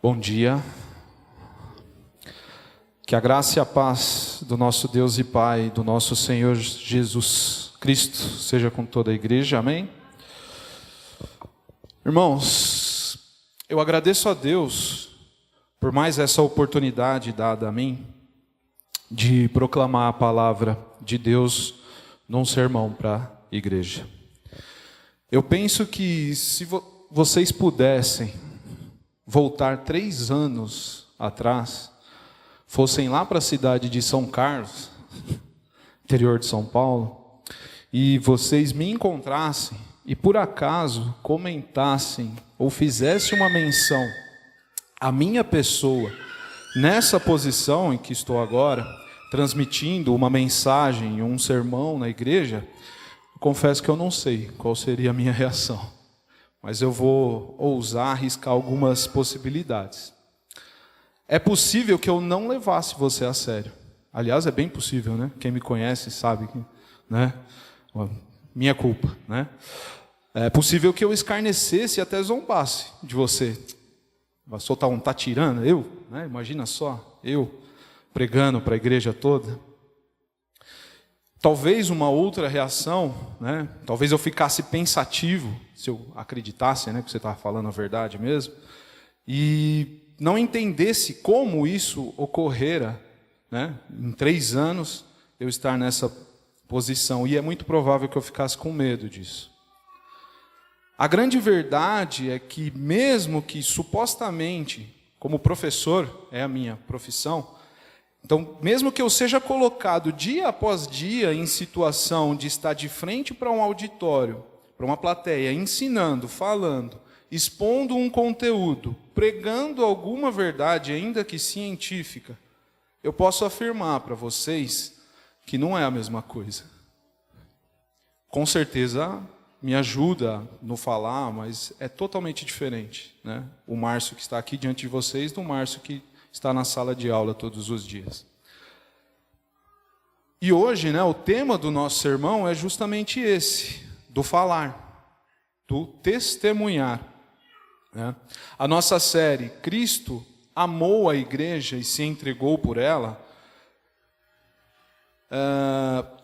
Bom dia. Que a graça e a paz do nosso Deus e Pai, do nosso Senhor Jesus Cristo, seja com toda a igreja, amém? Irmãos, eu agradeço a Deus por mais essa oportunidade dada a mim de proclamar a palavra de Deus num sermão para a igreja. Eu penso que se vocês pudessem voltar 3 anos atrás, fossem lá para a cidade de São Carlos, interior de São Paulo, e vocês me encontrassem e por acaso comentassem ou fizessem uma menção à minha pessoa nessa posição em que estou agora, transmitindo uma mensagem, um sermão na igreja, confesso que eu não sei qual seria a minha reação, mas eu vou ousar arriscar algumas possibilidades. É possível que eu não levasse você a sério. Aliás, é bem possível, né? Quem me conhece sabe que, né? Minha culpa, né? É possível que eu escarnecesse e até zombasse de você. Vai soltar tá tirando, eu, né? Imagina só, eu pregando para a igreja toda. Talvez uma outra reação, né? Talvez eu ficasse pensativo, se eu acreditasse, né, que você estava falando a verdade mesmo, e não entendesse como isso ocorrera, né, em 3 anos eu estar nessa posição, e é muito provável que eu ficasse com medo disso. A grande verdade é que mesmo que supostamente, como professor, é a minha profissão, então, mesmo que eu seja colocado dia após dia em situação de estar de frente para um auditório, para uma plateia, ensinando, falando, expondo um conteúdo, pregando alguma verdade, ainda que científica, eu posso afirmar para vocês que não é a mesma coisa. Com certeza me ajuda no falar, mas é totalmente diferente, né? O Márcio que está aqui diante de vocês do Márcio que está na sala de aula todos os dias. E hoje, né, o tema do nosso sermão é justamente esse, do falar, do testemunhar. Né? A nossa série, Cristo amou a igreja e se entregou por ela,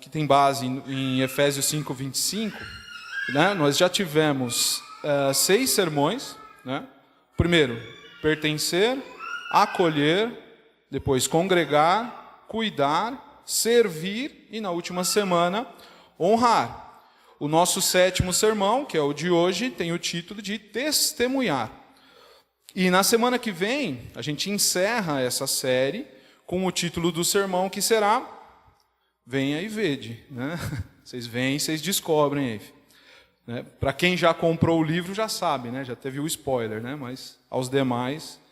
que tem base em Efésios 5:25, né? Nós já tivemos 6 sermões. Né? Primeiro, pertencer, acolher, depois congregar, cuidar, servir e na última semana honrar. O nosso 7º sermão, que é o de hoje, tem o título de testemunhar. E na semana que vem, a gente encerra essa série com o título do sermão que será Venha e Vede. Né? Vocês vêm e vocês descobrem aí. Né? Para quem já comprou o livro já sabe, né? Já teve o spoiler, né? Mas aos demais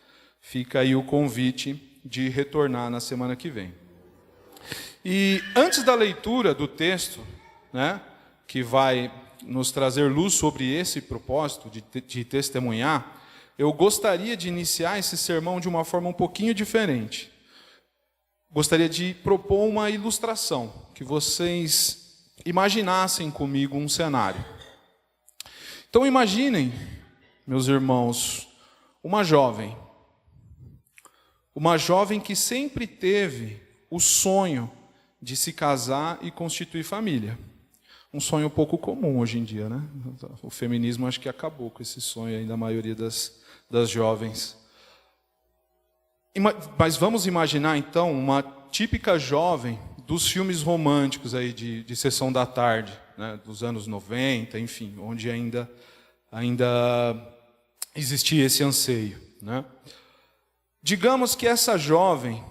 fica aí o convite de retornar na semana que vem. E antes da leitura do texto, né, que vai nos trazer luz sobre esse propósito de testemunhar, eu gostaria de iniciar esse sermão de uma forma um pouquinho diferente. Gostaria de propor uma ilustração, que vocês imaginassem comigo um cenário. Então imaginem, meus irmãos, uma jovem que sempre teve o sonho de se casar e constituir família. Um sonho pouco comum hoje em dia, né? O feminismo acho que acabou com esse sonho aí da maioria das jovens. Mas vamos imaginar então uma típica jovem dos filmes românticos aí de sessão da tarde, né? Dos anos 90, enfim, onde ainda existia esse anseio, né? Digamos que essa jovem,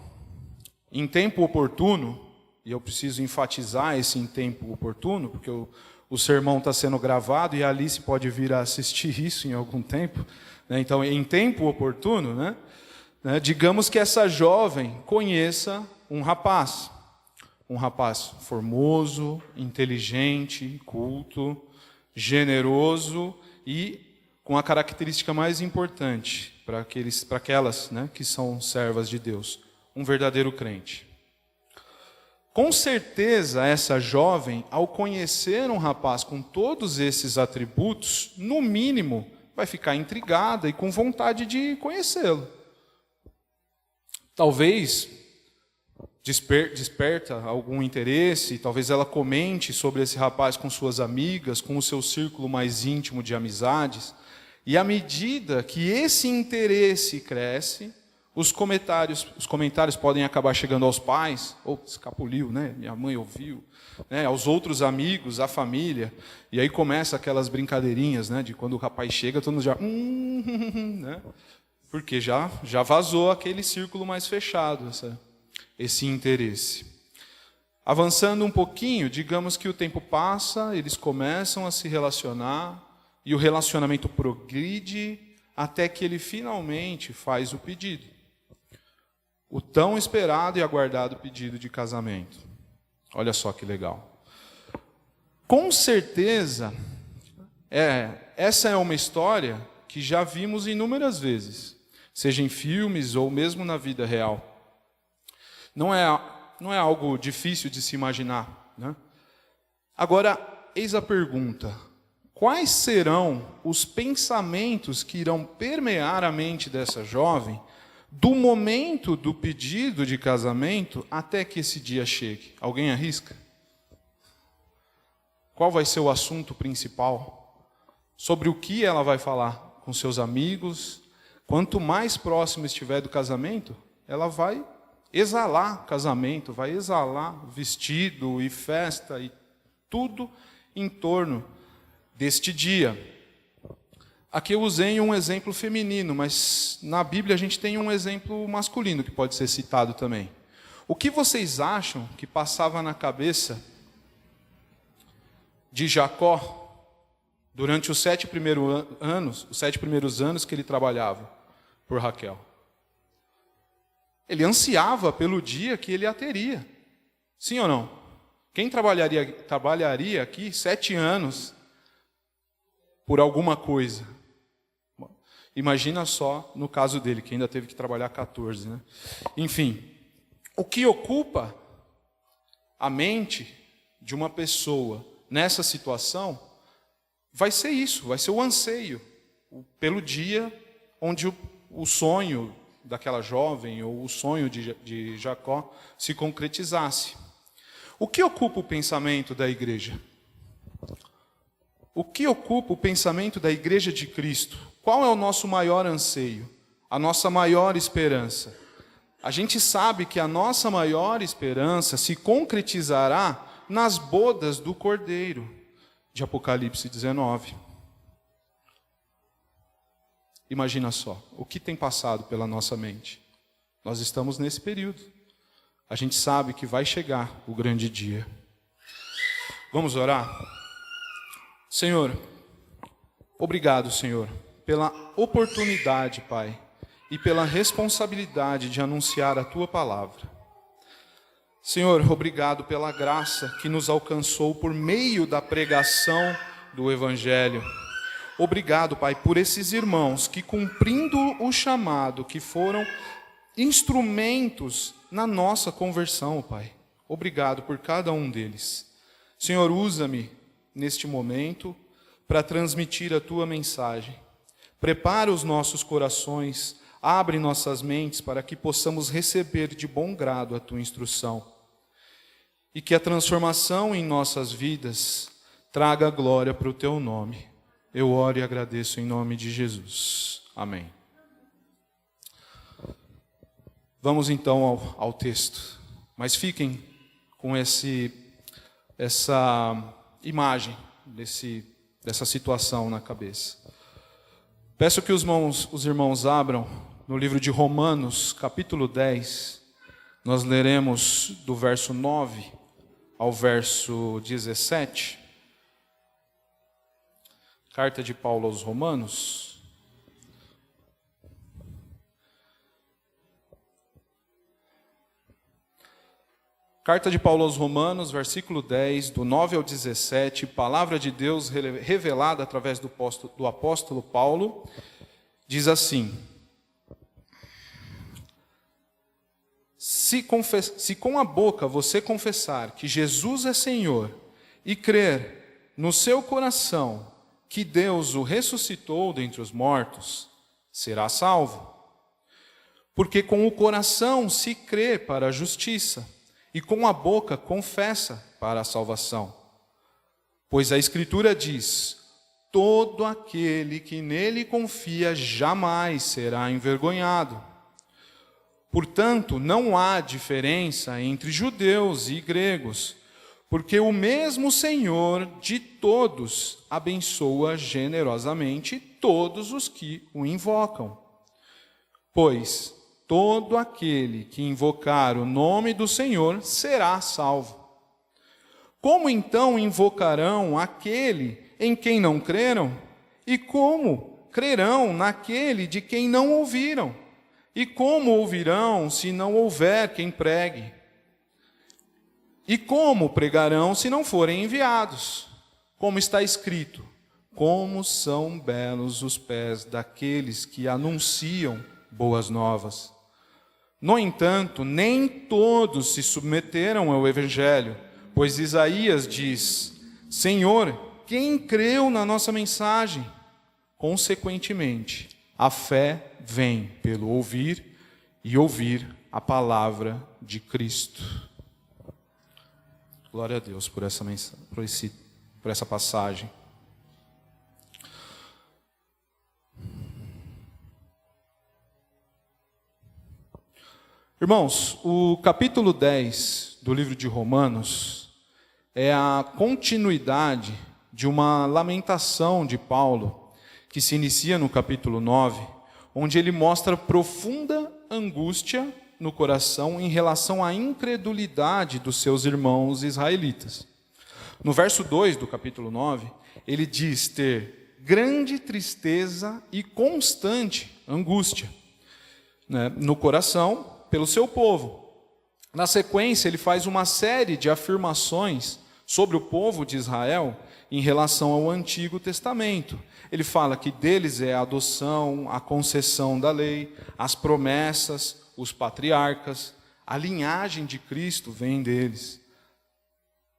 em tempo oportuno, e eu preciso enfatizar esse em tempo oportuno, porque o sermão está sendo gravado e a Alice pode vir a assistir isso em algum tempo, né? Então, em tempo oportuno, né? Digamos que essa jovem conheça um rapaz formoso, inteligente, culto, generoso e com a característica mais importante para aquelas, né, que são servas de Deus, um verdadeiro crente. Com certeza, essa jovem, ao conhecer um rapaz com todos esses atributos, no mínimo, vai ficar intrigada e com vontade de conhecê-lo. talvez desperta algum interesse, talvez ela comente sobre esse rapaz com suas amigas, com o seu círculo mais íntimo de amizades, e à medida que esse interesse cresce, os comentários podem acabar chegando aos pais, escapuliu, né? Minha mãe ouviu, né? Aos outros amigos, à família, e aí começa aquelas brincadeirinhas, né? De quando o rapaz chega, todo mundo já, né? Porque já vazou aquele círculo mais fechado, esse interesse. Avançando um pouquinho, digamos que o tempo passa, eles começam a se relacionar, e o relacionamento progride até que ele finalmente faz o pedido. O tão esperado e aguardado pedido de casamento. Olha só que legal. Com certeza, essa é uma história que já vimos inúmeras vezes, seja em filmes ou mesmo na vida real. Não é algo difícil de se imaginar, né? Agora, eis a pergunta: quais serão os pensamentos que irão permear a mente dessa jovem do momento do pedido de casamento até que esse dia chegue? Alguém arrisca? Qual vai ser o assunto principal? Sobre o que ela vai falar com seus amigos? Quanto mais próximo estiver do casamento, ela vai exalar casamento, vai exalar vestido e festa e tudo em torno deste dia. Aqui eu usei um exemplo feminino, mas na Bíblia a gente tem um exemplo masculino que pode ser citado também. O que vocês acham que passava na cabeça de Jacó durante os 7 primeiros anos que ele trabalhava por Raquel? Ele ansiava pelo dia que ele a teria. Sim ou não? Quem trabalharia aqui 7 anos por alguma coisa? Imagina só no caso dele, que ainda teve que trabalhar 14, né? Enfim, o que ocupa a mente de uma pessoa nessa situação vai ser isso, vai ser o anseio pelo dia onde o sonho daquela jovem ou o sonho de Jacó se concretizasse. O que ocupa o pensamento da igreja? O que ocupa o pensamento da igreja de Cristo? Qual é o nosso maior anseio? A nossa maior esperança? A gente sabe que a nossa maior esperança se concretizará nas bodas do Cordeiro, de Apocalipse 19. Imagina só, o que tem passado pela nossa mente? Nós estamos nesse período. A gente sabe que vai chegar o grande dia. Vamos orar? Senhor, obrigado, Senhor, pela oportunidade, Pai, e pela responsabilidade de anunciar a Tua palavra. Senhor, obrigado pela graça que nos alcançou por meio da pregação do Evangelho. Obrigado, Pai, por esses irmãos que, cumprindo o chamado, que foram instrumentos na nossa conversão, Pai. Obrigado por cada um deles. Senhor, usa-me neste momento para transmitir a Tua mensagem. Prepara os nossos corações, abre nossas mentes para que possamos receber de bom grado a Tua instrução. E que a transformação em nossas vidas traga glória para o Teu nome. Eu oro e agradeço em nome de Jesus. Amém. Vamos então ao texto. Mas fiquem com essa imagem dessa situação na cabeça. Peço que os irmãos abram no livro de Romanos, capítulo 10. Nós leremos do verso 9 ao verso 17. Carta de Paulo aos Romanos. Carta de Paulo aos Romanos, versículo 10, do 9 ao 17, palavra de Deus revelada através do apóstolo Paulo, diz assim: Se com a boca você confessar que Jesus é Senhor e crer no seu coração que Deus o ressuscitou dentre os mortos, será salvo. Porque com o coração se crê para a justiça, e com a boca confessa para a salvação. Pois a Escritura diz: todo aquele que nele confia jamais será envergonhado. Portanto, não há diferença entre judeus e gregos, porque o mesmo Senhor de todos abençoa generosamente todos os que o invocam. Pois todo aquele que invocar o nome do Senhor será salvo. Como então invocarão aquele em quem não creram? E como crerão naquele de quem não ouviram? E como ouvirão se não houver quem pregue? E como pregarão se não forem enviados? Como está escrito: como são belos os pés daqueles que anunciam boas novas. No entanto, nem todos se submeteram ao Evangelho, pois Isaías diz: Senhor, quem creu na nossa mensagem? Consequentemente, a fé vem pelo ouvir e ouvir a palavra de Cristo. Glória a Deus por essa mensagem, por essa passagem. Irmãos, o capítulo 10 do livro de Romanos é a continuidade de uma lamentação de Paulo, que se inicia no capítulo 9, onde ele mostra profunda angústia no coração em relação à incredulidade dos seus irmãos israelitas. No verso 2 do capítulo 9, ele diz ter grande tristeza e constante angústia, no coração pelo seu povo. Na sequência, ele faz uma série de afirmações sobre o povo de Israel em relação ao Antigo Testamento. Ele fala que deles é a adoção, a concessão da lei, as promessas, os patriarcas, a linhagem de Cristo vem deles.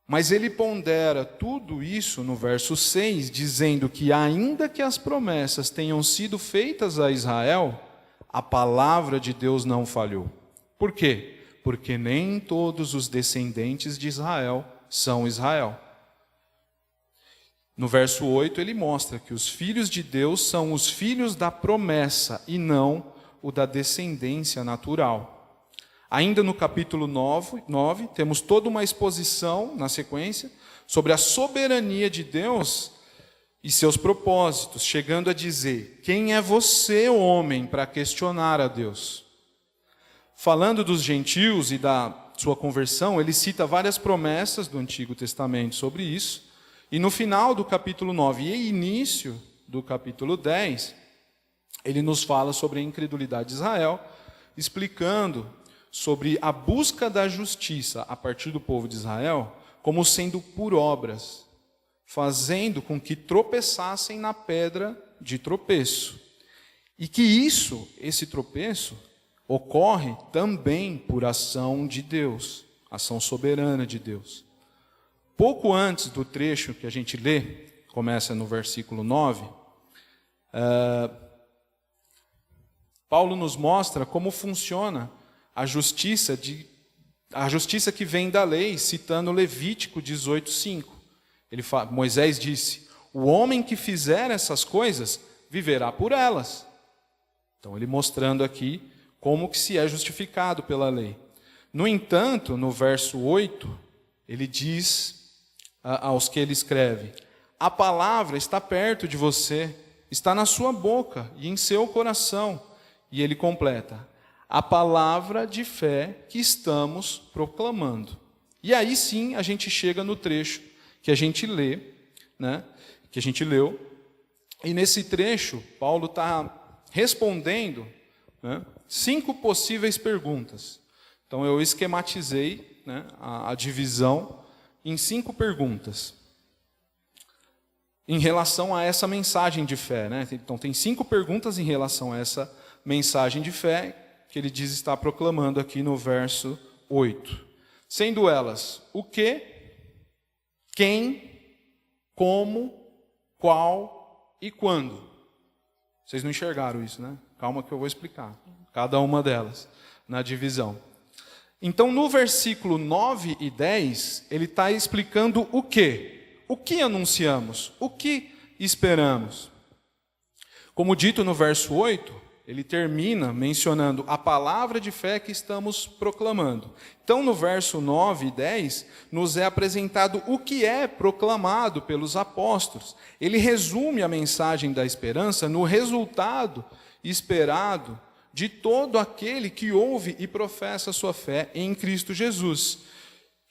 Mas ele pondera tudo isso no verso 6, dizendo que ainda que as promessas tenham sido feitas a Israel, a palavra de Deus não falhou. Por quê? Porque nem todos os descendentes de Israel são Israel. No verso 8 ele mostra que os filhos de Deus são os filhos da promessa e não o da descendência natural. Ainda no capítulo 9, temos toda uma exposição na sequência sobre a soberania de Deus e seus propósitos, chegando a dizer: quem é você, homem, para questionar a Deus? Falando dos gentios e da sua conversão, ele cita várias promessas do Antigo Testamento sobre isso. E no final do capítulo 9 e início do capítulo 10, ele nos fala sobre a incredulidade de Israel, explicando sobre a busca da justiça a partir do povo de Israel como sendo por obras, fazendo com que tropeçassem na pedra de tropeço. E que esse tropeço, ocorre também por ação de Deus, ação soberana de Deus. Pouco antes do trecho que a gente lê, começa no versículo 9, Paulo nos mostra como funciona a justiça que vem da lei, citando Levítico 18:5. Moisés disse: o homem que fizer essas coisas viverá por elas. Então ele mostrando aqui como que se é justificado pela lei. No entanto, no verso 8, ele diz aos que ele escreve: a palavra está perto de você, está na sua boca e em seu coração. E ele completa: a palavra de fé que estamos proclamando. E aí sim a gente chega no trecho que a gente lê, que a gente leu. E nesse trecho, Paulo está respondendo 5 possíveis perguntas. Então eu esquematizei a divisão em 5 perguntas em relação a essa mensagem de fé. Então tem 5 perguntas em relação a essa mensagem de fé que ele diz estar proclamando aqui no verso 8. Sendo elas o que, quem, como, qual e quando. Vocês não enxergaram isso, né? Calma que eu vou explicar. Cada uma delas, na divisão. Então, no versículo 9 e 10, ele está explicando o quê? O que anunciamos? O que esperamos? Como dito no verso 8, ele termina mencionando a palavra de fé que estamos proclamando. Então, no verso 9 e 10, nos é apresentado o que é proclamado pelos apóstolos. Ele resume a mensagem da esperança no resultado esperado de todo aquele que ouve e professa a sua fé em Cristo Jesus. O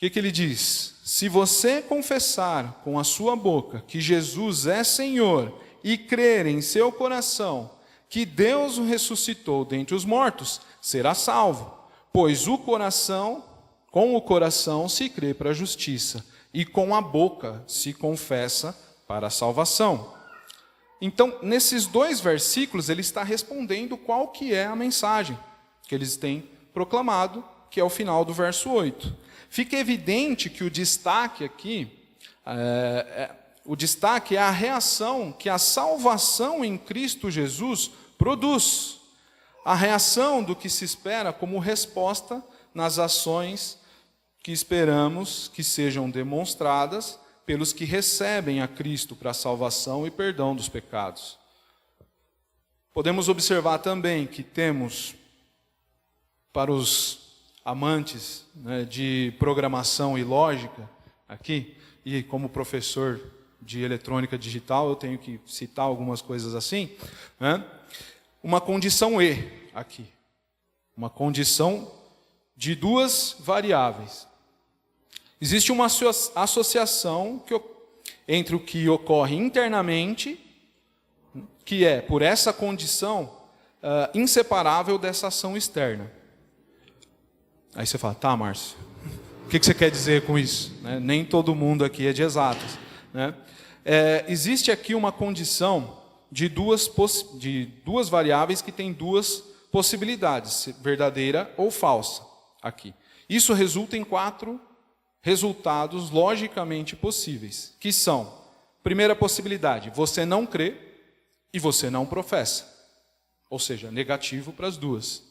que ele diz? Se você confessar com a sua boca que Jesus é Senhor e crer em seu coração que Deus o ressuscitou dentre os mortos, será salvo. Pois com o coração se crê para a justiça, e com a boca se confessa para a salvação. Então, nesses 2 versículos, ele está respondendo qual que é a mensagem que eles têm proclamado, que é o final do verso 8. Fica evidente que o destaque aqui, é a reação que a salvação em Cristo Jesus produz. A reação do que se espera como resposta nas ações que esperamos que sejam demonstradas pelos que recebem a Cristo para a salvação e perdão dos pecados. Podemos observar também que temos, para os amantes, né, de programação e lógica, aqui, e como professor de eletrônica digital, eu tenho que citar algumas coisas assim, né, uma condição E aqui. Uma condição de 2 variáveis. Existe uma associação entre o que ocorre internamente, que é, por essa condição, inseparável dessa ação externa. Aí você fala, tá, Márcio, o que você quer dizer com isso? Né? Nem todo mundo aqui é de exatas. Né? Existe aqui uma condição de duas variáveis que têm 2 possibilidades, verdadeira ou falsa, aqui. Isso resulta em 4 resultados logicamente possíveis, que são, primeira possibilidade, você não crê e você não professa, ou seja, negativo para as 2.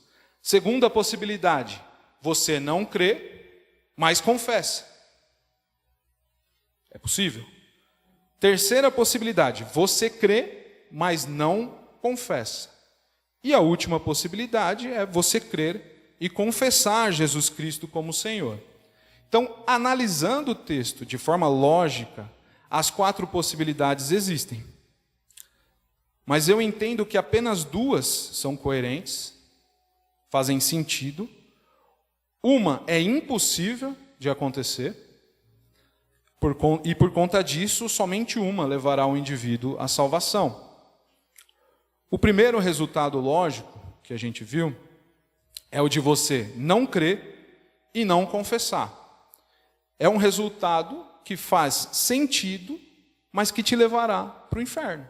Segunda possibilidade, você não crê, mas confessa. É possível. Terceira possibilidade, você crê, mas não confessa. E a última possibilidade é você crer e confessar Jesus Cristo como Senhor. Então, analisando o texto de forma lógica, as 4 possibilidades existem. Mas eu entendo que apenas 2 são coerentes, fazem sentido. Uma é impossível de acontecer, e por conta disso, somente uma levará o indivíduo à salvação. O primeiro resultado lógico que a gente viu é o de você não crer e não confessar. É um resultado que faz sentido, mas que te levará para o inferno.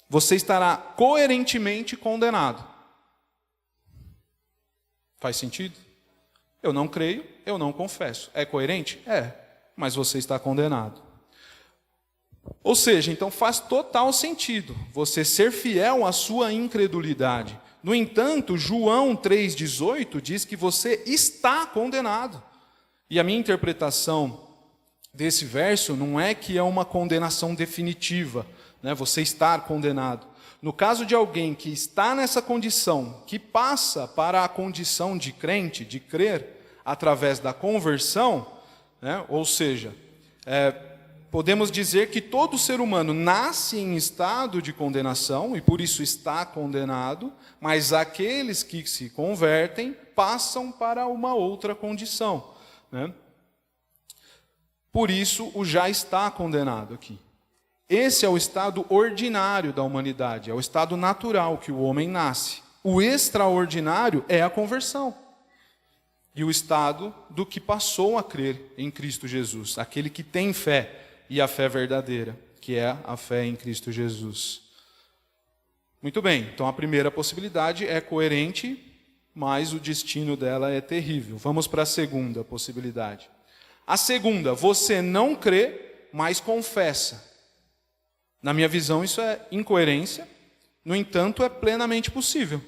Você estará coerentemente condenado. Faz sentido? Eu não creio, eu não confesso. É coerente? É, mas você está condenado. Ou seja, então faz total sentido você ser fiel à sua incredulidade. No entanto, João 3,18 diz que você está condenado. E a minha interpretação desse verso não é que é uma condenação definitiva, né? Você estar condenado. No caso de alguém que está nessa condição, que passa para a condição de crente, de crer, através da conversão, né? Ou seja, podemos dizer que todo ser humano nasce em estado de condenação e por isso está condenado, mas aqueles que se convertem passam para uma outra condição. Né? Por isso, o já está condenado aqui. Esse é o estado ordinário da humanidade, é o estado natural que o homem nasce. O extraordinário é a conversão. E o estado do que passou a crer em Cristo Jesus, aquele que tem fé e a fé verdadeira, que é a fé em Cristo Jesus. Muito bem, então a primeira possibilidade é coerente, mas o destino dela é terrível. Vamos para a segunda possibilidade. A segunda, você não crê, mas confessa. Na minha visão, isso é incoerência, No entanto, é plenamente possível.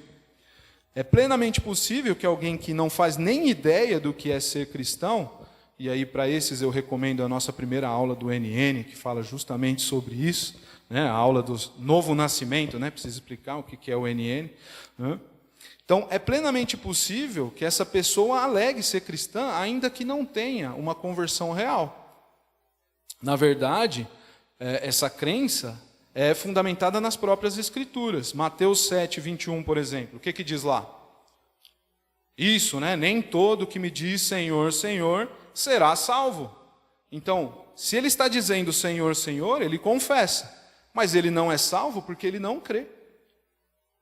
É plenamente possível que alguém que não faz nem ideia do que é ser cristão, e aí para esses eu recomendo a nossa primeira aula do NN, que fala justamente sobre isso, né? A aula do novo nascimento, né? Preciso explicar o que é o NN. Né? Então, é plenamente possível que essa pessoa alegue ser cristã, ainda que não tenha uma conversão real. Na verdade, essa crença é fundamentada nas próprias Escrituras. Mateus 7, 21, por exemplo. O que diz lá? Isso, né? Nem todo que me diz Senhor, Senhor, será salvo. Então, se ele está dizendo Senhor, Senhor, ele confessa. Mas ele não é salvo porque ele não crê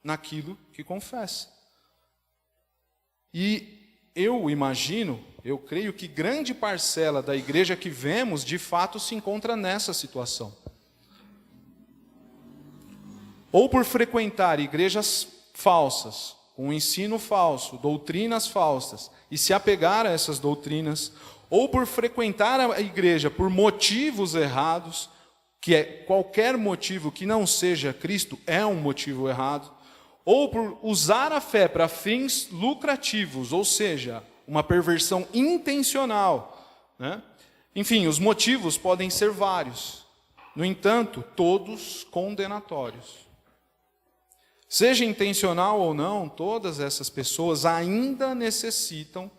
naquilo que confessa. E eu imagino, eu creio que grande parcela da igreja que vemos, de fato, se encontra nessa situação. Ou por frequentar igrejas falsas, com ensino falso, doutrinas falsas, e se apegar a essas doutrinas, ou por frequentar a igreja por motivos errados, que é qualquer motivo que não seja Cristo é um motivo errado, ou por usar a fé para fins lucrativos, ou seja, uma perversão intencional, né? Enfim, os motivos podem ser vários, no entanto, todos condenatórios. Seja intencional ou não, todas essas pessoas ainda necessitam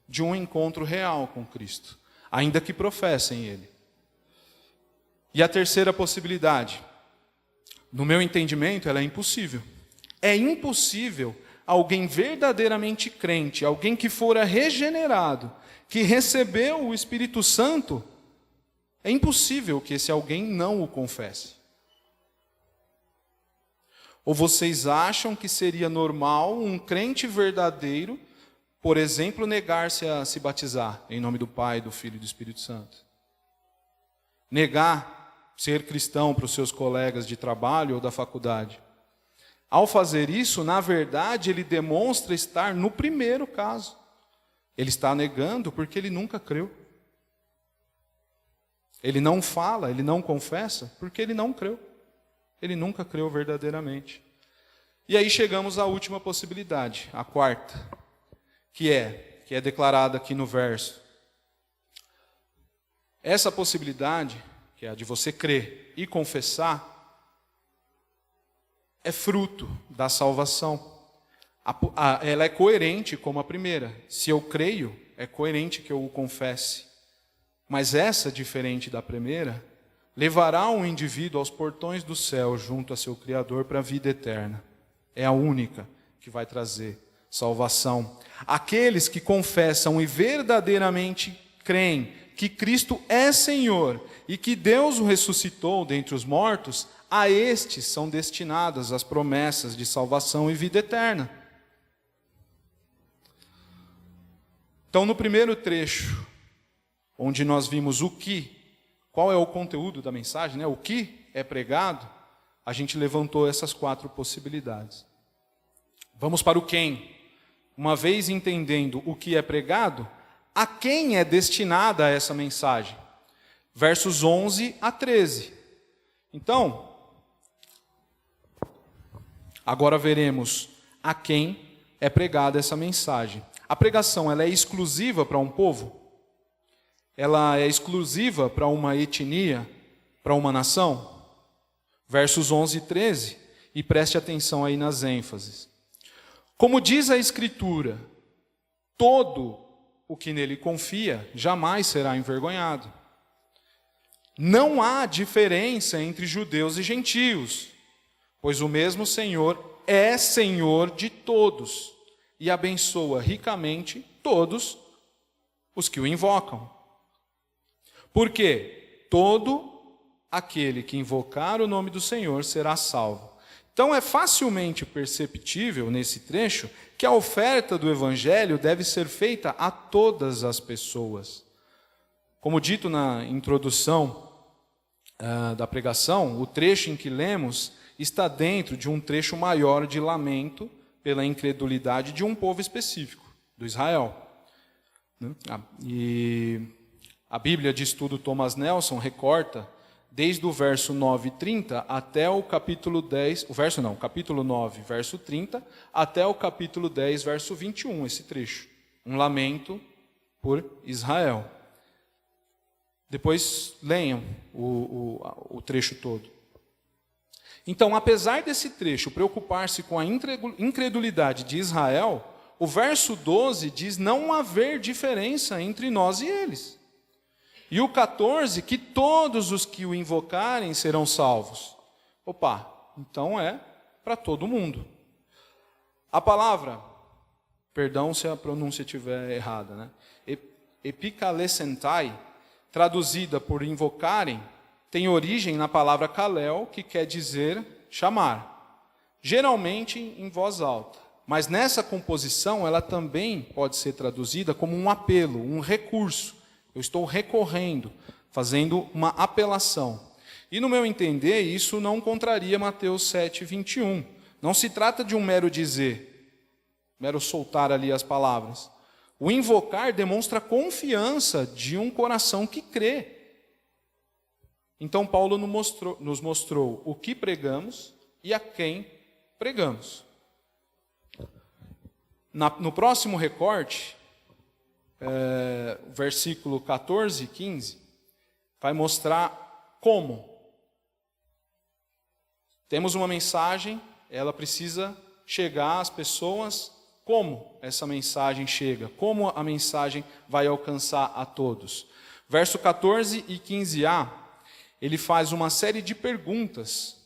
de um encontro real com Cristo, ainda que professem Ele. E a terceira possibilidade, no meu entendimento, ela é impossível. É impossível alguém verdadeiramente crente, alguém que fora regenerado, que recebeu o Espírito Santo, é impossível que esse alguém não o confesse. Ou vocês acham que seria normal um crente verdadeiro, por exemplo, negar-se a se batizar em nome do Pai, do Filho e do Espírito Santo? Negar ser cristão para os seus colegas de trabalho ou da faculdade? Ao fazer isso, na verdade, ele demonstra estar no primeiro caso. Ele está negando porque ele nunca creu. Ele não fala, ele não confessa, porque ele não creu. Ele nunca creu verdadeiramente. E aí chegamos à última possibilidade, a quarta, que é declarada aqui no verso. Essa possibilidade, que é a de você crer e confessar, é fruto da salvação. Ela é coerente como a primeira. Se eu creio, é coerente que eu o confesse. Mas essa, diferente da primeira, levará um indivíduo aos portões do céu junto a seu Criador para a vida eterna. É a única que vai trazer salvação. Aqueles que confessam e verdadeiramente creem que Cristo é Senhor e que Deus o ressuscitou dentre os mortos, a estes são destinadas as promessas de salvação e vida eterna. Então, no primeiro trecho, onde nós vimos qual é o conteúdo da mensagem, né? O que é pregado, a gente levantou essas 4 possibilidades. Vamos para o quem. Uma vez entendendo o que é pregado, a quem é destinada essa mensagem? Versos 11 a 13. Então, agora veremos a quem é pregada essa mensagem. A pregação, ela é exclusiva para um povo? Ela é exclusiva para uma etnia, para uma nação? Versos 11 e 13, e preste atenção aí nas ênfases. Como diz a Escritura, todo o que nele confia jamais será envergonhado. Não há diferença entre judeus e gentios, pois o mesmo Senhor é Senhor de todos e abençoa ricamente todos os que o invocam. Porque todo aquele que invocar o nome do Senhor será salvo. Então é facilmente perceptível nesse trecho que a oferta do Evangelho deve ser feita a todas as pessoas. Como dito na introdução da pregação, o trecho em que lemos está dentro de um trecho maior de lamento pela incredulidade de um povo específico, do Israel. E a Bíblia de Estudo Thomas Nelson recorta desde o verso 9:30 até o capítulo 10, capítulo 9, verso 30, até o capítulo 10, verso 21, esse trecho. Um lamento por Israel. Depois leiam o trecho todo. Então, apesar desse trecho preocupar-se com a incredulidade de Israel, o verso 12 diz não haver diferença entre nós e eles. E o 14, que todos os que o invocarem serão salvos. Opa, então é para todo mundo. A palavra, perdão se a pronúncia estiver errada, né? Epikalesentai, traduzida por invocarem, tem origem na palavra kalel, que quer dizer chamar, geralmente em voz alta. Mas nessa composição ela também pode ser traduzida como um apelo, um recurso. Eu estou recorrendo, fazendo uma apelação. E no meu entender, isso não contraria Mateus 7:21. Não se trata de um mero dizer, mero soltar ali as palavras. O invocar demonstra confiança de um coração que crê. Então Paulo nos mostrou o que pregamos e a quem pregamos. No próximo recorte, versículo 14 e 15, vai mostrar como. Temos uma mensagem, ela precisa chegar às pessoas. Como essa mensagem chega? Como a mensagem vai alcançar a todos? Verso 14 e 15a, ele faz uma série de perguntas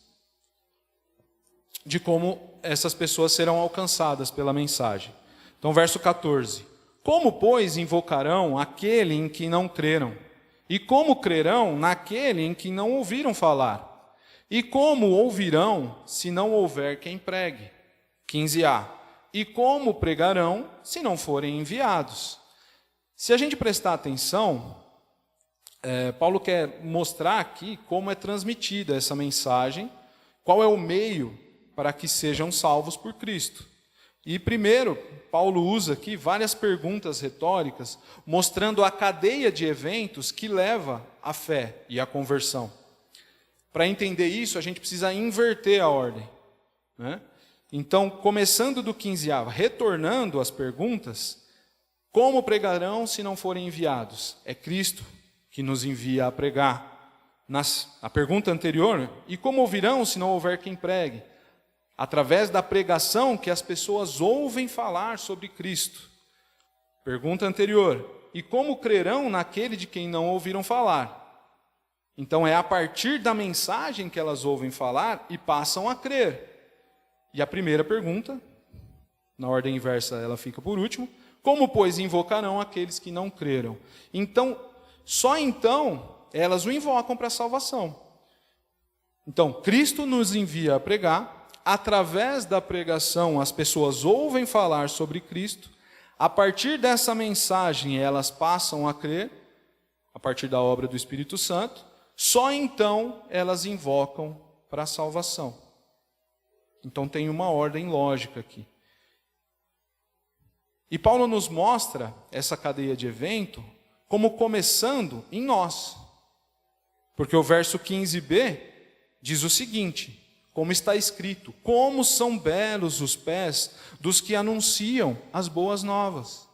de como essas pessoas serão alcançadas pela mensagem. Então, verso 14. Como, pois, invocarão aquele em que não creram? E como crerão naquele em que não ouviram falar? E como ouvirão se não houver quem pregue? 15a. E como pregarão se não forem enviados? Se a gente prestar atenção, Paulo quer mostrar aqui como é transmitida essa mensagem, qual é o meio para que sejam salvos por Cristo. E primeiro, Paulo usa aqui várias perguntas retóricas, mostrando a cadeia de eventos que leva à fé e à conversão. Para entender isso, a gente precisa inverter a ordem, né? Então, começando do 15a, retornando às perguntas, como pregarão se não forem enviados? É Cristo que nos envia a pregar. A pergunta anterior, e como ouvirão se não houver quem pregue? Através da pregação que as pessoas ouvem falar sobre Cristo. Pergunta anterior, e como crerão naquele de quem não ouviram falar? Então é a partir da mensagem que elas ouvem falar e passam a crer. E a primeira pergunta, na ordem inversa ela fica por último, como, pois, invocarão aqueles que não creram? Então, só então, elas o invocam para a salvação. Então, Cristo nos envia a pregar, através da pregação as pessoas ouvem falar sobre Cristo, a partir dessa mensagem elas passam a crer, a partir da obra do Espírito Santo, só então elas invocam para a salvação. Então tem uma ordem lógica aqui. E Paulo nos mostra essa cadeia de evento como começando em nós. Porque o verso 15b diz o seguinte, como está escrito, como são belos os pés dos que anunciam as boas novas.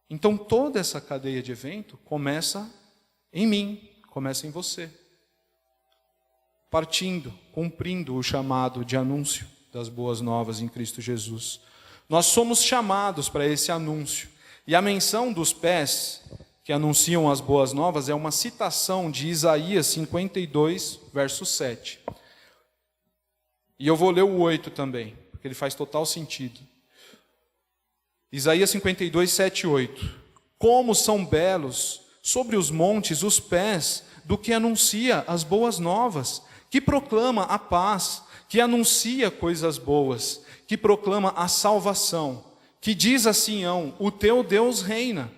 Então toda essa cadeia de evento começa em mim, começa em você. Partindo, cumprindo o chamado de anúncio das boas novas em Cristo Jesus. Nós somos chamados para esse anúncio. E a menção dos pés que anunciam as boas novas é uma citação de Isaías 52, verso 7. E eu vou ler o 8 também, porque ele faz total sentido. Isaías 52, 7 e 8. Como são belos sobre os montes os pés do que anuncia as boas novas, que proclama a paz, que anuncia coisas boas, que proclama a salvação, que diz a Sião, o teu Deus reina.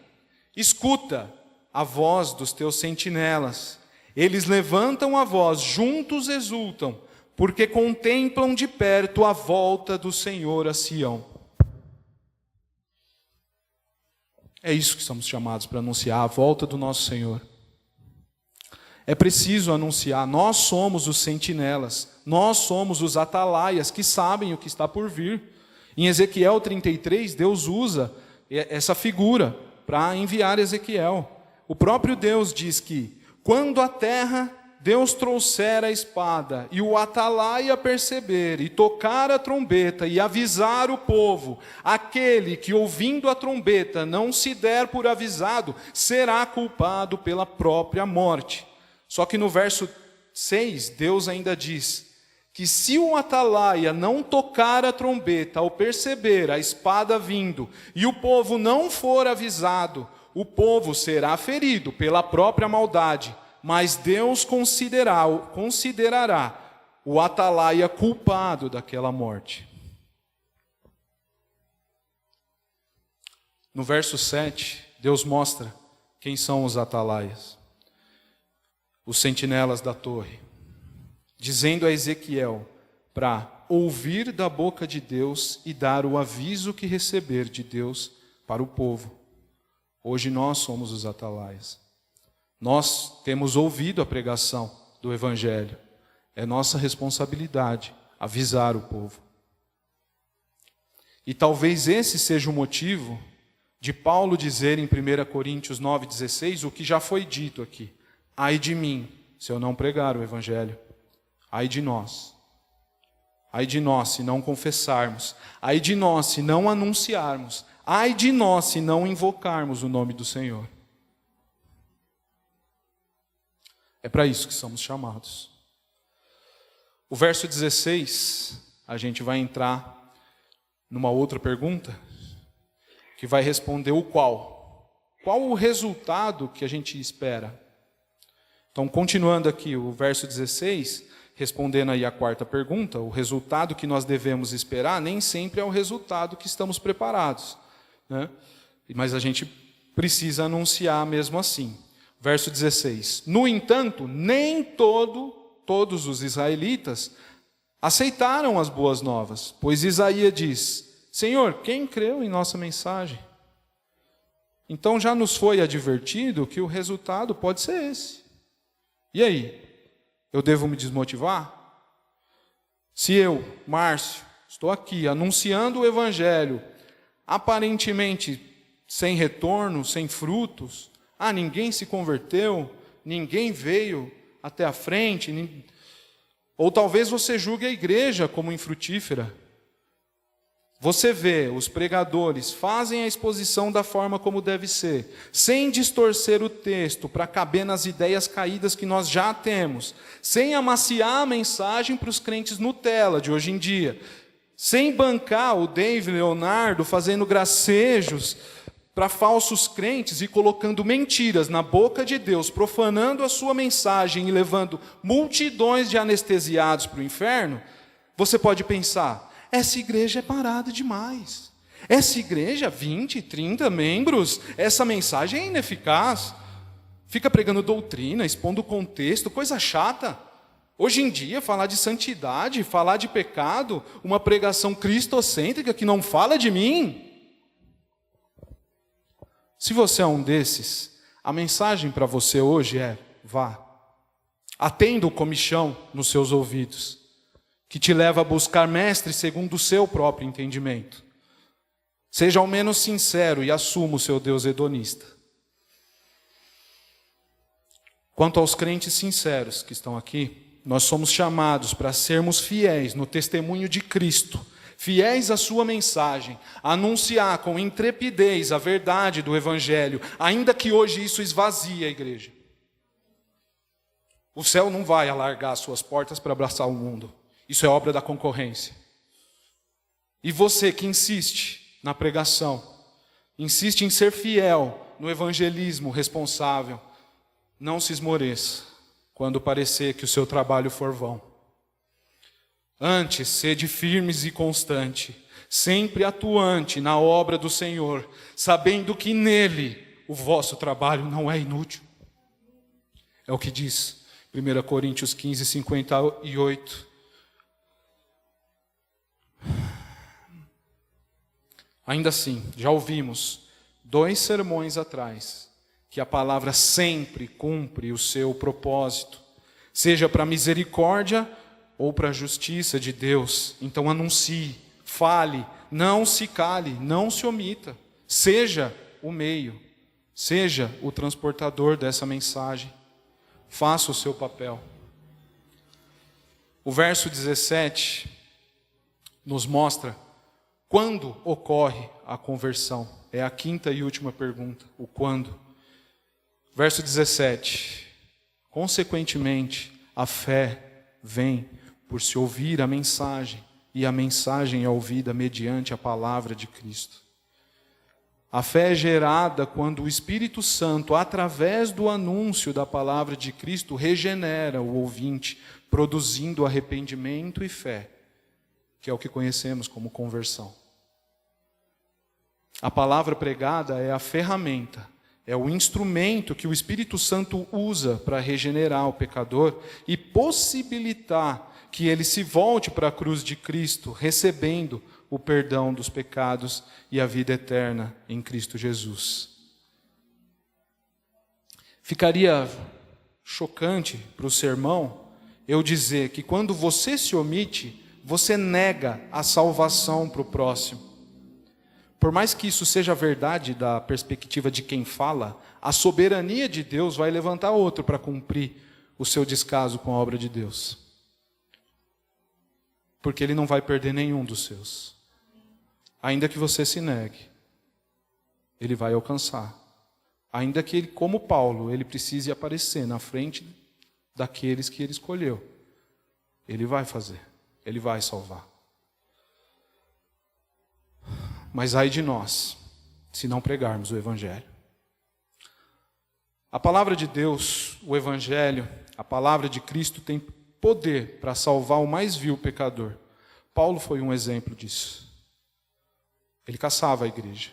Escuta a voz dos teus sentinelas. Eles levantam a voz, juntos exultam, porque contemplam de perto a volta do Senhor a Sião. É isso que estamos chamados para anunciar, a volta do nosso Senhor. É preciso anunciar. Nós somos os sentinelas, nós somos os atalaias que sabem o que está por vir. Em Ezequiel 33, Deus usa essa figura para enviar Ezequiel. O próprio Deus diz que, quando a terra Deus trouxer a espada, e o atalaia perceber, e tocar a trombeta, e avisar o povo, aquele que ouvindo a trombeta não se der por avisado, será culpado pela própria morte. Só que no verso 6, Deus ainda diz que se o atalaia não tocar a trombeta ao perceber a espada vindo, e o povo não for avisado, o povo será ferido pela própria maldade, mas Deus considerará o atalaia culpado daquela morte. No verso 7, Deus mostra quem são os atalaias, os sentinelas da torre, dizendo a Ezequiel para ouvir da boca de Deus e dar o aviso que receber de Deus para o povo. Hoje nós somos os atalaias. Nós temos ouvido a pregação do Evangelho. É nossa responsabilidade avisar o povo. E talvez esse seja o motivo de Paulo dizer em 1 Coríntios 9,16 o que já foi dito aqui. Ai de mim, se eu não pregar o Evangelho. Ai de nós. Ai de nós se não confessarmos. Ai de nós se não anunciarmos. Ai de nós se não invocarmos o nome do Senhor. É para isso que somos chamados. O verso 16, a gente vai entrar numa outra pergunta, que vai responder o qual. Qual o resultado que a gente espera? Então, continuando aqui o verso 16, respondendo aí a quarta pergunta, o resultado que nós devemos esperar nem sempre é o resultado que estamos preparados, né? Mas a gente precisa anunciar mesmo assim. Verso 16. No entanto, nem todos os israelitas aceitaram as boas novas, pois Isaías diz: Senhor, quem creu em nossa mensagem? Então já nos foi advertido que o resultado pode ser esse. E aí? Eu devo me desmotivar? Se eu, Márcio, estou aqui anunciando o Evangelho, aparentemente sem retorno, sem frutos, ninguém se converteu, ninguém veio até a frente, ou talvez você julgue a igreja como infrutífera. Você vê, os pregadores fazem a exposição da forma como deve ser, sem distorcer o texto para caber nas ideias caídas que nós já temos, sem amaciar a mensagem para os crentes Nutella de hoje em dia, sem bancar o Dave Leonardo fazendo gracejos para falsos crentes e colocando mentiras na boca de Deus, profanando a sua mensagem e levando multidões de anestesiados para o inferno. Você pode pensar: essa igreja é parada demais. Essa igreja, 20, 30 membros, essa mensagem é ineficaz. Fica pregando doutrina, expondo o contexto, coisa chata. Hoje em dia, falar de santidade, falar de pecado, uma pregação cristocêntrica que não fala de mim. Se você é um desses, a mensagem para você hoje é: vá. Atenda o comichão nos seus ouvidos, que te leva a buscar mestre segundo o seu próprio entendimento. Seja ao menos sincero e assuma o seu Deus hedonista. Quanto aos crentes sinceros que estão aqui, nós somos chamados para sermos fiéis no testemunho de Cristo, fiéis à sua mensagem, anunciar com intrepidez a verdade do Evangelho, ainda que hoje isso esvazie a igreja. O céu não vai alargar suas portas para abraçar o mundo. Isso é obra da concorrência. E você que insiste na pregação, insiste em ser fiel no evangelismo responsável, não se esmoreça quando parecer que o seu trabalho for vão. Antes, sede firmes e constante, sempre atuante na obra do Senhor, sabendo que nele o vosso trabalho não é inútil. É o que diz 1 Coríntios 15, 58. Ainda assim, já ouvimos 2 sermões atrás que a palavra sempre cumpre o seu propósito, seja para a misericórdia ou para a justiça de Deus. Então anuncie, fale, não se cale, não se omita. Seja o meio, seja o transportador dessa mensagem. Faça o seu papel. O verso 17 nos mostra quando ocorre a conversão. É a quinta e última pergunta, o quando. Verso 17. Consequentemente, a fé vem por se ouvir a mensagem, e a mensagem é ouvida mediante a palavra de Cristo. A fé é gerada quando o Espírito Santo, através do anúncio da palavra de Cristo, regenera o ouvinte, produzindo arrependimento e fé, que é o que conhecemos como conversão. A palavra pregada é a ferramenta, é o instrumento que o Espírito Santo usa para regenerar o pecador e possibilitar que ele se volte para a cruz de Cristo, recebendo o perdão dos pecados e a vida eterna em Cristo Jesus. Ficaria chocante para o sermão eu dizer que quando você se omite, você nega a salvação para o próximo. Por mais que isso seja verdade da perspectiva de quem fala, a soberania de Deus vai levantar outro para cumprir o seu descaso com a obra de Deus. Porque ele não vai perder nenhum dos seus. Ainda que você se negue, ele vai alcançar. Ainda que ele, como Paulo, ele precise aparecer na frente daqueles que ele escolheu. Ele vai fazer, ele vai salvar. Mas ai de nós, se não pregarmos o Evangelho. A palavra de Deus, o Evangelho, a palavra de Cristo tem poder para salvar o mais vil pecador. Paulo foi um exemplo disso. Ele caçava a igreja,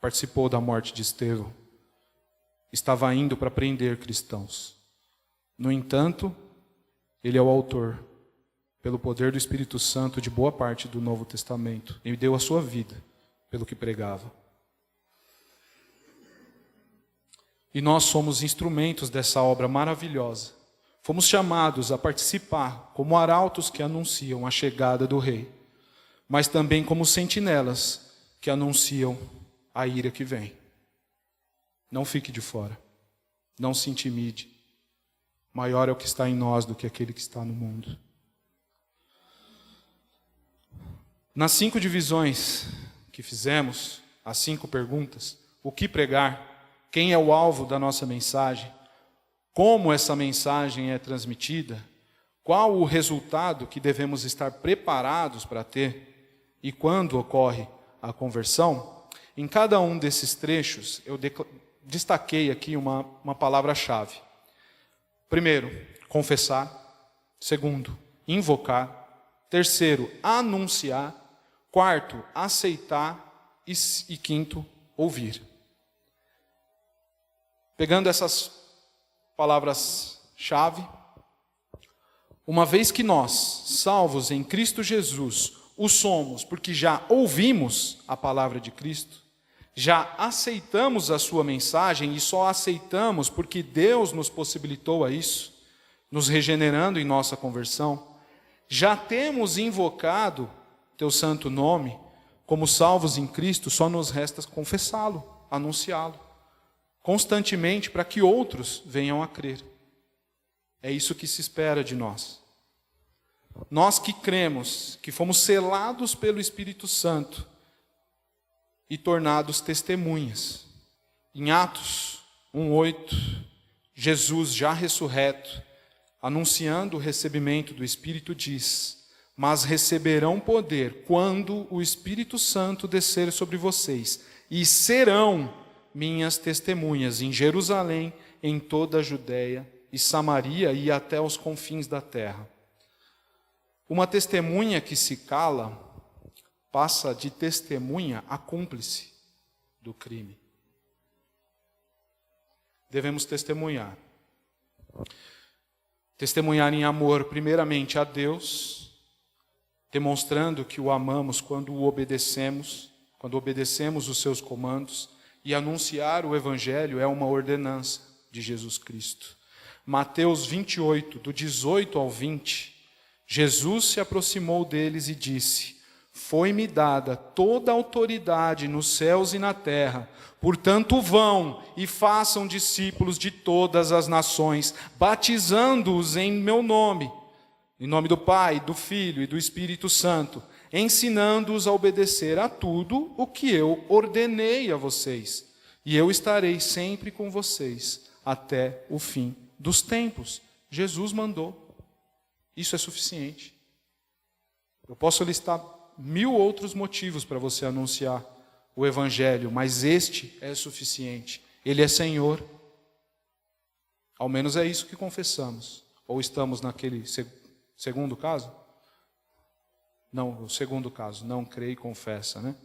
participou da morte de Estevão, estava indo para prender cristãos. No entanto, ele é o autor, pelo poder do Espírito Santo, de boa parte do Novo Testamento. Ele deu a sua vida pelo que pregava. E nós somos instrumentos dessa obra maravilhosa. Fomos chamados a participar como arautos que anunciam a chegada do Rei, mas também como sentinelas que anunciam a ira que vem. Não fique de fora. Não se intimide. Maior é o que está em nós do que aquele que está no mundo. Nas 5 divisões que fizemos, as 5 perguntas: o que pregar? Quem é o alvo da nossa mensagem? Como essa mensagem é transmitida? Qual o resultado que devemos estar preparados para ter? E quando ocorre a conversão? Em cada um desses trechos, eu destaquei aqui uma palavra-chave. Primeiro, confessar. Segundo, invocar. Terceiro, anunciar. Quarto, aceitar. E quinto, ouvir. Pegando essas palavras-chave, uma vez que nós, salvos em Cristo Jesus, o somos porque já ouvimos a palavra de Cristo, já aceitamos a sua mensagem e só aceitamos porque Deus nos possibilitou a isso, nos regenerando em nossa conversão, já temos invocado teu santo nome, como salvos em Cristo, só nos resta confessá-lo, anunciá-lo, constantemente para que outros venham a crer. É isso que se espera de nós. Nós que cremos, que fomos selados pelo Espírito Santo e tornados testemunhas. Em Atos 1:8, Jesus já ressurreto, anunciando o recebimento do Espírito, diz: mas receberão poder quando o Espírito Santo descer sobre vocês, e serão minhas testemunhas em Jerusalém, em toda a Judéia e Samaria e até os confins da terra. Uma testemunha que se cala passa de testemunha a cúmplice do crime. Devemos testemunhar. Testemunhar em amor, primeiramente a Deus, demonstrando que o amamos quando obedecemos os seus comandos, E anunciar o Evangelho é uma ordenança de Jesus Cristo. Mateus 28, do 18 ao 20, Jesus se aproximou deles e disse: foi-me dada toda a autoridade nos céus e na terra, portanto vão e façam discípulos de todas as nações, batizando-os em meu nome, em nome do Pai, do Filho e do Espírito Santo, ensinando-os a obedecer a tudo o que eu ordenei a vocês. E eu estarei sempre com vocês até o fim dos tempos. Jesus mandou. Isso é suficiente. Eu posso listar 1000 outros motivos para você anunciar o Evangelho, mas este é suficiente. Ele é Senhor. Ao menos é isso que confessamos. Ou estamos naquele segundo caso? Não, o segundo caso, não crê e confessa, né?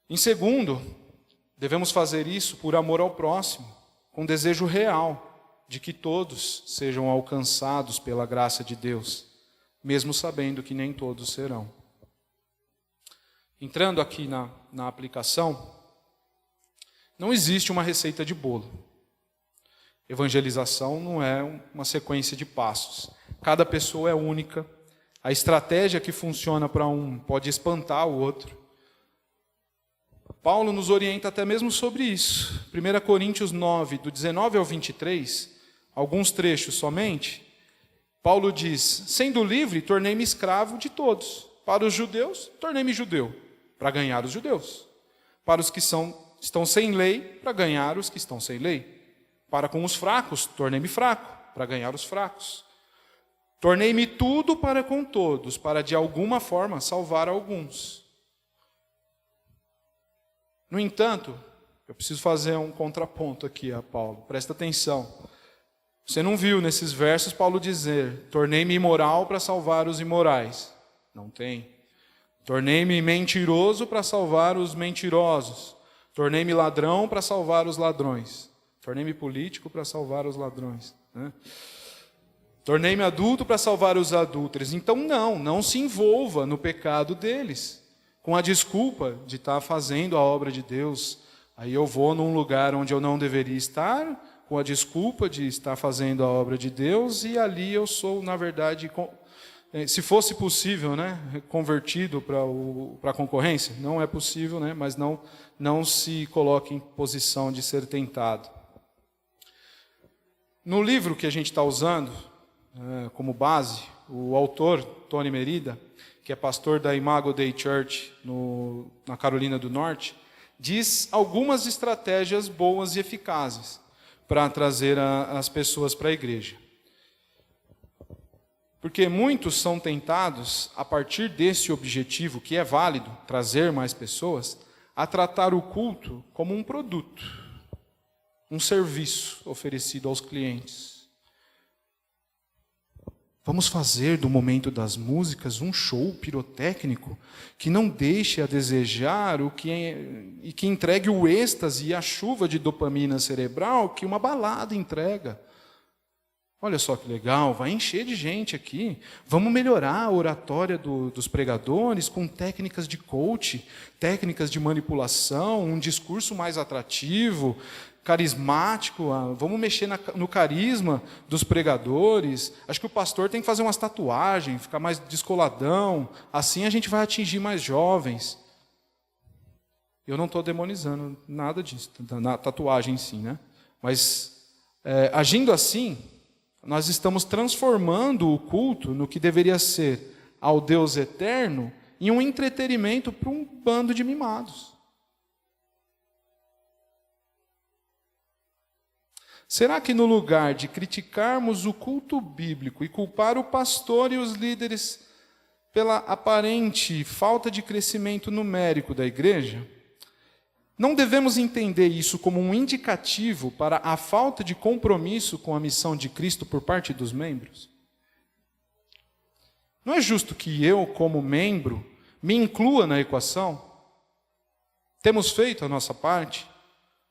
Em segundo, devemos fazer isso por amor ao próximo, com desejo real de que todos sejam alcançados pela graça de Deus, mesmo sabendo que nem todos serão. Entrando aqui na aplicação, não existe uma receita de bolo. Evangelização não é uma sequência de passos. Cada pessoa é única. A estratégia que funciona para um pode espantar o outro. Paulo nos orienta até mesmo sobre isso. 1 Coríntios 9, do 19 ao 23, alguns trechos somente, Paulo diz: sendo livre, tornei-me escravo de todos. Para os judeus, tornei-me judeu, para ganhar os judeus. Para os que estão sem lei, para ganhar os que estão sem lei. Para com os fracos, tornei-me fraco, para ganhar os fracos. Tornei-me tudo para com todos, para de alguma forma salvar alguns. No entanto, eu preciso fazer um contraponto aqui a Paulo. Presta atenção. Você não viu nesses versos Paulo dizer: tornei-me imoral para salvar os imorais. Não tem. Tornei-me mentiroso para salvar os mentirosos. Tornei-me ladrão para salvar os ladrões. Tornei-me político para salvar os ladrões, né? Tornei-me adulto para salvar os adúlteros. Então não se envolva no pecado deles, com a desculpa de estar fazendo a obra de Deus. Aí eu vou num lugar onde eu não deveria estar, com a desculpa de estar fazendo a obra de Deus, e ali eu sou, na verdade, se fosse possível, né, convertido para a concorrência. Não é possível, né, mas não se coloque em posição de ser tentado. No livro que a gente está usando como base, o autor, Tony Merida, que é pastor da Imago Dei Church na Carolina do Norte, diz algumas estratégias boas e eficazes para trazer as pessoas para a igreja. Porque muitos são tentados, a partir desse objetivo, que é válido, trazer mais pessoas, a tratar o culto como um produto, um serviço oferecido aos clientes. Vamos fazer do momento das músicas um show pirotécnico que não deixe a desejar e que entregue o êxtase e a chuva de dopamina cerebral que uma balada entrega. Olha só que legal, vai encher de gente aqui. Vamos melhorar a oratória dos pregadores com técnicas de coach, técnicas de manipulação, um discurso mais atrativo, carismático. Vamos mexer no carisma dos pregadores. Acho que o pastor tem que fazer umas tatuagens, ficar mais descoladão. Assim a gente vai atingir mais jovens. Eu não estou demonizando nada disso, na tatuagem em si, né? Mas agindo assim, nós estamos transformando o culto no que deveria ser ao Deus eterno em um entretenimento para um bando de mimados. Será que no lugar de criticarmos o culto bíblico e culpar o pastor e os líderes pela aparente falta de crescimento numérico da igreja, não devemos entender isso como um indicativo para a falta de compromisso com a missão de Cristo por parte dos membros? Não é justo que eu, como membro, me inclua na equação? Temos feito a nossa parte?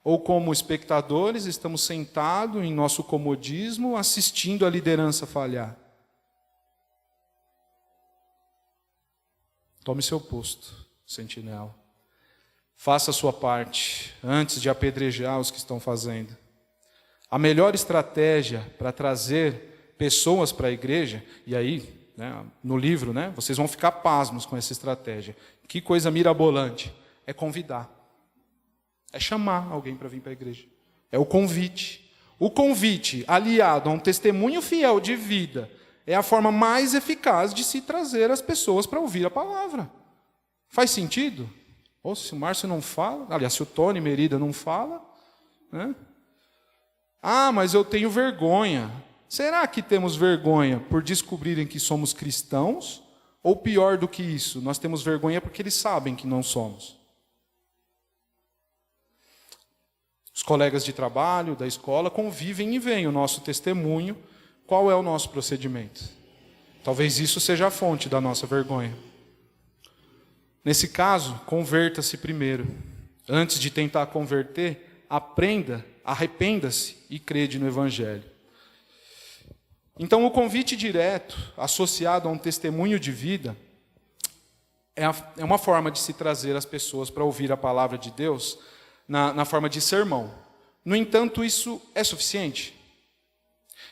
Ou como espectadores, estamos sentados em nosso comodismo, assistindo a liderança falhar? Tome seu posto, sentinela. Faça a sua parte antes de apedrejar os que estão fazendo. A melhor estratégia para trazer pessoas para a igreja, e aí, no livro, vocês vão ficar pasmos com essa estratégia. Que coisa mirabolante. É convidar. É chamar alguém para vir para a igreja. É o convite. O convite, aliado a um testemunho fiel de vida, é a forma mais eficaz de se trazer as pessoas para ouvir a palavra. Faz sentido? Ou se o Márcio não fala, aliás, se o Tony Merida não fala, Ah, mas eu tenho vergonha. Será que temos vergonha por descobrirem que somos cristãos? Ou pior do que isso, nós temos vergonha porque eles sabem que não somos? Os colegas de trabalho, da escola, convivem e veem o nosso testemunho. Qual é o nosso procedimento? Talvez isso seja a fonte da nossa vergonha. Nesse caso, converta-se primeiro. Antes de tentar converter, aprenda, arrependa-se e crede no Evangelho. Então, o convite direto, associado a um testemunho de vida, é uma forma de se trazer as pessoas para ouvir a palavra de Deus na forma de sermão. No entanto, isso é suficiente?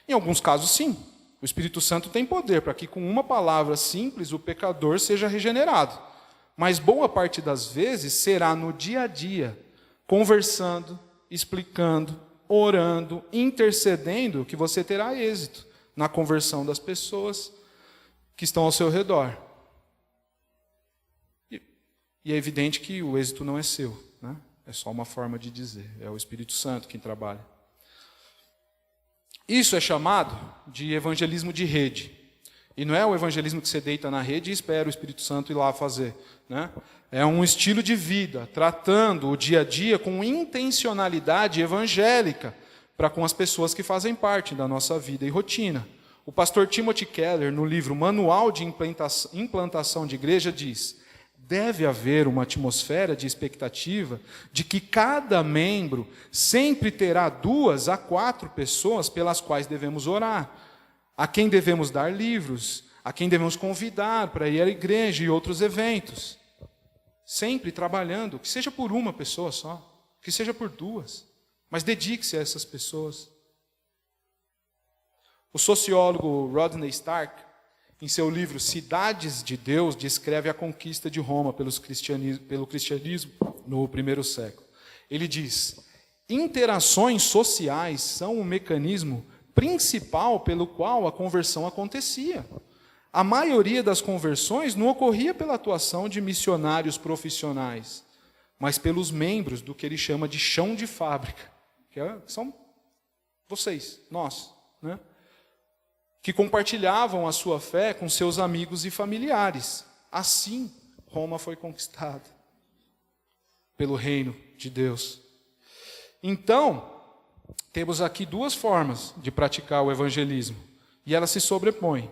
Em alguns casos, sim. O Espírito Santo tem poder para que com uma palavra simples o pecador seja regenerado. Mas boa parte das vezes será no dia a dia, conversando, explicando, orando, intercedendo, que você terá êxito na conversão das pessoas que estão ao seu redor. E é evidente que o êxito não é seu, É só uma forma de dizer, é o Espírito Santo quem trabalha. Isso é chamado de evangelismo de rede. E não é o evangelismo que você deita na rede e espera o Espírito Santo ir lá fazer. É um estilo de vida, tratando o dia a dia com intencionalidade evangélica para com as pessoas que fazem parte da nossa vida e rotina. O pastor Timothy Keller, no livro Manual de Implantação de Igreja, diz: deve haver uma atmosfera de expectativa de que cada membro sempre terá 2 a 4 pessoas pelas quais devemos orar, a quem devemos dar livros, a quem devemos convidar para ir à igreja e outros eventos. Sempre trabalhando, que seja por uma pessoa só, que seja por 2, mas dedique-se a essas pessoas. O sociólogo Rodney Stark, em seu livro Cidades de Deus, descreve a conquista de Roma pelo cristianismo no primeiro século. Ele diz: interações sociais são o mecanismo principal pelo qual a conversão acontecia. A maioria das conversões não ocorria pela atuação de missionários profissionais, mas pelos membros do que ele chama de chão de fábrica, que são vocês, nós, que compartilhavam a sua fé com seus amigos e familiares. Assim, Roma foi conquistada pelo reino de Deus. Então, temos aqui 2 formas de praticar o evangelismo, e elas se sobrepõem.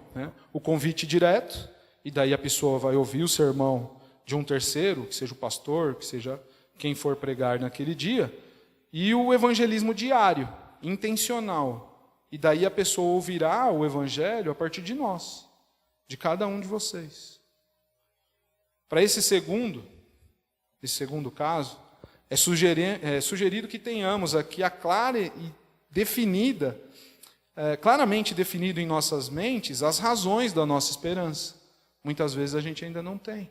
O convite direto, e daí a pessoa vai ouvir o sermão de um terceiro, que seja o pastor, que seja quem for pregar naquele dia, e o evangelismo diário, intencional. E daí a pessoa ouvirá o evangelho a partir de nós, de cada um de vocês. Para esse segundo caso, é sugerido que tenhamos aqui a clara e definida, claramente definido em nossas mentes as razões da nossa esperança. Muitas vezes a gente ainda não tem.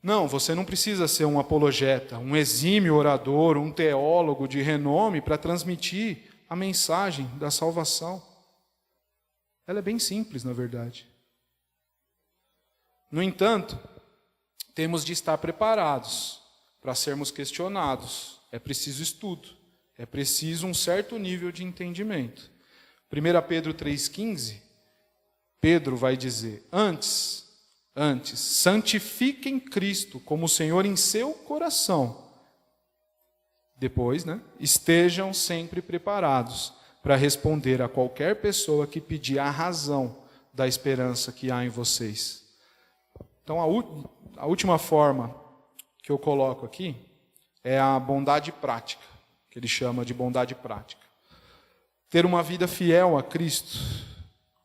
Não, você não precisa ser um apologeta, um exímio orador, um teólogo de renome para transmitir a mensagem da salvação. Ela é bem simples, na verdade. No entanto, temos de estar preparados para sermos questionados. É preciso estudo, é preciso um certo nível de entendimento. 1 Pedro 3,15, Pedro vai dizer: Antes, santifiquem Cristo como Senhor em seu coração. Depois, estejam sempre preparados para responder a qualquer pessoa que pedir a razão da esperança que há em vocês. Então, a última forma que eu coloco aqui é a bondade prática, que ele chama de bondade prática. Ter uma vida fiel a Cristo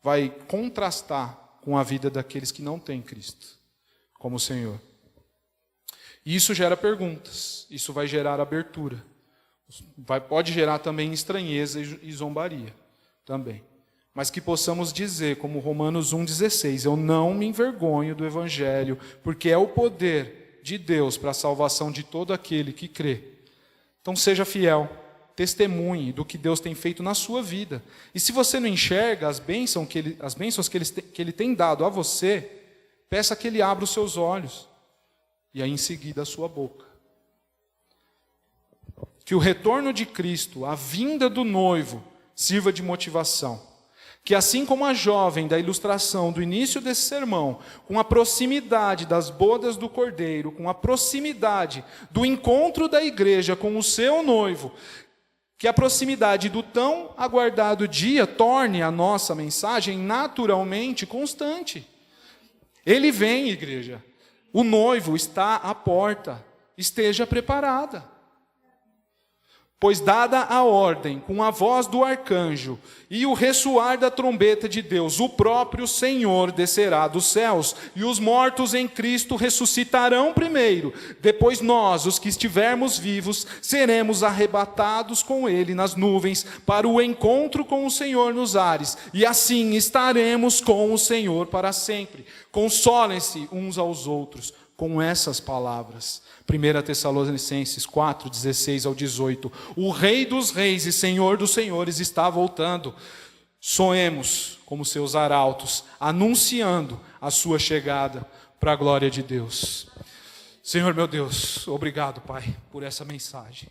vai contrastar com a vida daqueles que não têm Cristo como Senhor. E isso gera perguntas, isso vai gerar abertura. Pode gerar também estranheza e zombaria também. Mas que possamos dizer, como Romanos 1,16, eu não me envergonho do Evangelho, porque é o poder de Deus para a salvação de todo aquele que crê. Então seja fiel, testemunhe do que Deus tem feito na sua vida. E se você não enxerga as bênçãos que Ele tem dado a você, peça que Ele abra os seus olhos, e aí em seguida a sua boca. Que o retorno de Cristo, a vinda do noivo, sirva de motivação. Que assim como a jovem da ilustração do início desse sermão, com a proximidade das bodas do Cordeiro, com a proximidade do encontro da igreja com o seu noivo, que a proximidade do tão aguardado dia torne a nossa mensagem naturalmente constante. Ele vem, igreja. O noivo está à porta. Esteja preparada. Pois dada a ordem, com a voz do arcanjo e o ressoar da trombeta de Deus, o próprio Senhor descerá dos céus, e os mortos em Cristo ressuscitarão primeiro. Depois nós, os que estivermos vivos, seremos arrebatados com Ele nas nuvens, para o encontro com o Senhor nos ares, e assim estaremos com o Senhor para sempre. Consolem-se uns aos outros com essas palavras. 1 Tessalonicenses 4, 16 ao 18. O Rei dos Reis e Senhor dos Senhores está voltando. Soemos como seus arautos, anunciando a sua chegada para a glória de Deus. Senhor meu Deus, obrigado, Pai, por essa mensagem.